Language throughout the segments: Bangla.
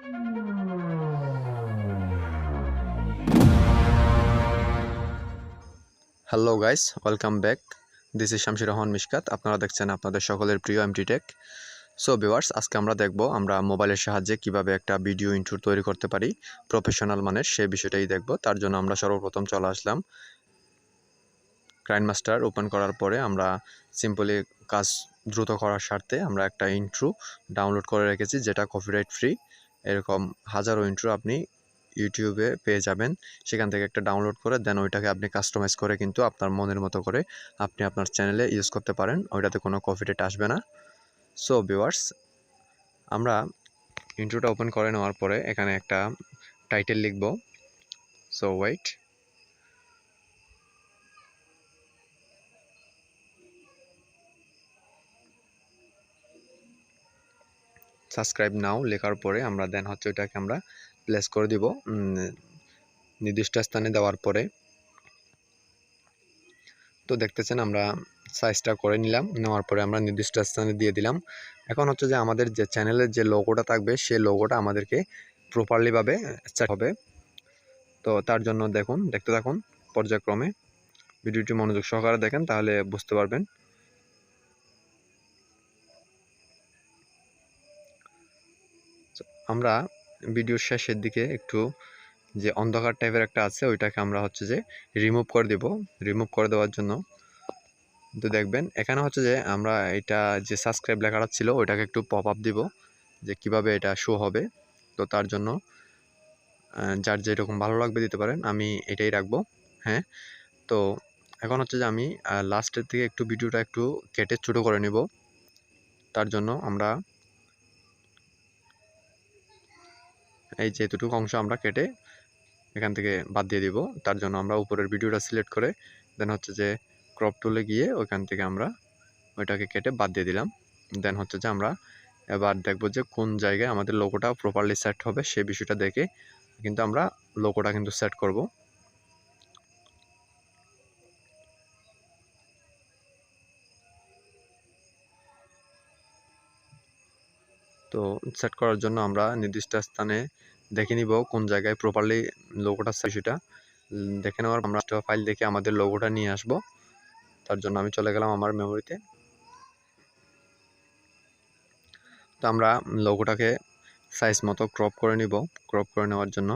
Hello guys, welcome back. This is Shamsir Rahman Mishkat. আপনারা দেখছেন আপনাদের সকলের প্রিয় এমটি টেক। সো ভিউয়ার্স, আজকে আমরা দেখব আমরা মোবাইলের সাহায্যে কিভাবে একটা ভিডিও ইন্ট্রো তৈরি করতে পারি প্রফেশনাল মানের, সেই বিষয়টাই দেখব। তার জন্য আমরা সর্বপ্রথম চলে আসলাম কাইনমাস্টার। ওপেন করার পরে আমরা সিম্পলি কাজ দ্রুত করার স্বার্থে আমরা একটা ইন্ট্রো ডাউনলোড করে রেখেছি, যেটা কপিরাইট ফ্রি। এরকম হাজারো ইন্ট্রো আপনি ইউটিউবে পেয়ে যাবেন। সেখান থেকে একটা ডাউনলোড করে দেন ওইটাকে আপনি কাস্টমাইজ করে কিন্তু আপনার মনের মতো করে আপনি আপনার চ্যানেলে ইউজ করতে পারেন। ওইটাতে কোনো কপিরাইট আসবে না। সো ভিউয়ার্স, আমরা ইন্ট্রোটা ওপেন করে নেওয়ার পরে এখানে একটা টাইটেল লিখব। সো ওয়েট, সাবস্ক্রাইব নাও লেখার পরে আমরা দেন হচ্ছে ওইটাকে আমরা প্লেস করে দিব নির্দিষ্ট স্থানে দেওয়ার পরে। তো দেখতেছেন আমরা সাইজটা করে নিলাম, নেওয়ার পরে আমরা নির্দিষ্ট স্থানে দিয়ে দিলাম। এখন হচ্ছে যে আমাদের যে চ্যানেলের যে লোগোটা থাকবে সেই লোগোটা আমাদেরকে প্রপারলিভাবে সেট হবে। তো তার জন্য দেখতে থাকুন পর্যায়ক্রমে। ভিডিওটি মনোযোগ সহকারে দেখেন, তাহলে বুঝতে পারবেন। আমরা ভিডিওর শেষের দিকে একটু যে অন্ধকার টাইপের একটা আছে ওইটাকে আমরা হচ্ছে যে রিমুভ করে দেব। রিমুভ করে দেওয়ার জন্য তো দেখবেন এখানে হচ্ছে যে আমরা এটা যে সাবস্ক্রাইব লেখাটা ছিল ওইটাকে একটু পপ আপ দিব যে কিভাবে এটা শো হবে। তো তার জন্য যার যেরকম ভালো লাগবে দিতে পারেন, আমি এটাই রাখবো। হ্যাঁ, তো এখন হচ্ছে যে আমি লাস্টের দিকে একটু ভিডিওটা একটু কেটে ছোটো করে নেব। তার জন্য আমরা এই যে এতটুকু অংশ আমরা কেটে এখান থেকে বাদ দিয়ে দিব। তার জন্য আমরা উপরের ভিডিওটা সিলেক্ট করে দেন হচ্ছে যে ক্রপ টুলে গিয়ে ওইখান থেকে আমরা ওইটাকে কেটে বাদ দিয়ে দিলাম। দেন হচ্ছে যে আমরা এবার দেখব যে কোন জায়গায় আমাদের লোগোটা প্রপারলি সেট হবে, সেই বিষয়টা দেখে কিন্তু আমরা লোগোটা কিন্তু সেট করব। তো সেট করার জন্য আমরা নির্দিষ্ট স্থানে দেখে নিব কোন জায়গায় প্রপারলি লোগোটা সেটা দেখে নেওয়ার আমরা ফাইল দেখে আমাদের লোগোটা নিয়ে আসব। তার জন্য আমি চলে গেলাম আমার মেমোরিতে। তো আমরা লোগোটাকে সাইজ মতো ক্রপ করে নিব। ক্রপ করে নেওয়ার জন্য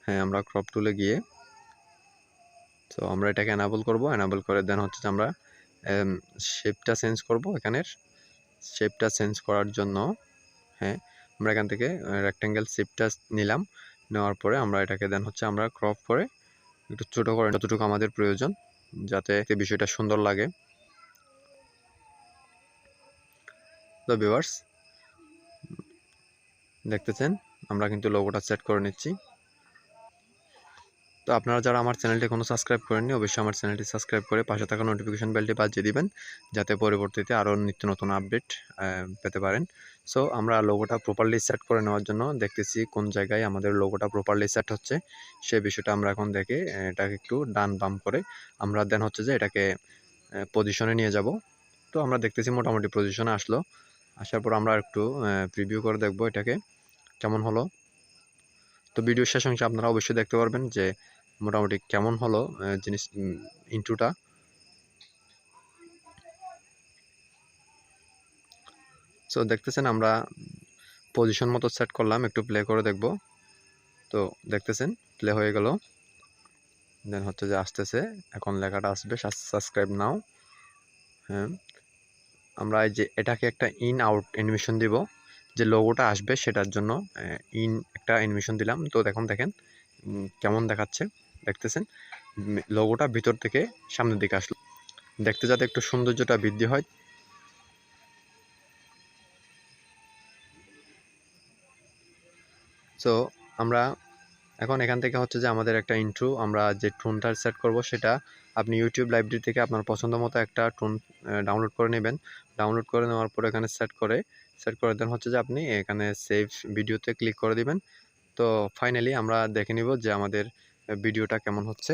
হ্যাঁ, আমরা ক্রপ টুলে গিয়ে তো আমরা এটাকে এনাবল করব। এনাবল করে দেন হচ্ছে যে আমরা শেপটা চেঞ্জ করব। এখানের শেপটা চেঞ্জ করার জন্য হ্যাঁ, আমরা এখান থেকে রেক্টেঙ্গেল শেপটা নিলাম। নেওয়ার পরে আমরা এটাকে দেন হচ্ছে আমরা ক্রপ করে একটু ছোটো করে যতটুকু আমাদের প্রয়োজন, যাতে বিষয়টা সুন্দর লাগে। তো ভিউয়ার্স দেখতেছেন আমরা কিন্তু লোগোটা সেট করে নিচ্ছি। তো আপনারা যারা আমার চ্যানেলটি কোনো সাবস্ক্রাইব করেননি, অবশ্যই আমার চ্যানেলটি সাবস্ক্রাইব করে পাশে থাকা নোটিফিকেশন বেলটি বাজিয়ে দিবেন, যাতে পরবর্তীতে আরও নিত্য নতুন আপডেট পেতে পারেন। সো আমরা লোগোটা প্রপারলি সেট করে নেওয়ার জন্য দেখতেছি কোন জায়গায় আমাদের লোগোটা প্রপারলি সেট হচ্ছে, সেই বিষয়টা আমরা এখন দেখে এটাকে একটু ডান বাম করে আমরা দেন হচ্ছে যে এটাকে পজিশনে নিয়ে যাব। তো আমরা দেখতেছি মোটামুটি পজিশনে আসলো। আসার পর আমরা একটু প্রিভিউ করে দেখব এটাকে কেমন হলো। তো ভিডিওর শেষ অংশে আপনারা অবশ্যই দেখতে পারবেন যে মোটামুটি কেমন হলো জিনিস ইন্ট্রোটা। সো দেখতেছেন আমরা পজিশন মতো সেট করলাম, একটু প্লে করে দেখব। তো দেখতেছেন প্লে হয়ে গেল। দেন হচ্ছে যে আসতেছে, এখন লেখাটা আসবে সাবস্ক্রাইব নাও। হ্যাঁ, আমরা এই যে এটাকে একটা ইন আউট অ্যানিমেশন দিব, যে লোগোটা আসবে সেটার জন্য ইন একটা অ্যানিমেশন দিলাম। তো দেখেন কেমন দেখাচ্ছে। দেখতেছেন লোগোটা ভিতর থেকে সামনের দিকে আসলো, দেখতে যাতে একটু সৌন্দর্যটা বৃদ্ধি হয়। সো আমরা এখন এখান থেকে হচ্ছে যে আমাদের একটা ইন্ট্রো আমরা যে টোনটা সেট করব সেটা আপনি ইউটিউব লাইব্রেরি থেকে আপনার পছন্দ মতো একটা টোন ডাউনলোড করে নেবেন। ডাউনলোড করে নেওয়ার পর এখানে সেট করে দেন হচ্ছে যে আপনি এখানে সেভ ভিডিওতে ক্লিক করে দিবেন। তো ফাইনালি আমরা দেখে নিব যে আমাদের ভিডিওটা কেমন হচ্ছে।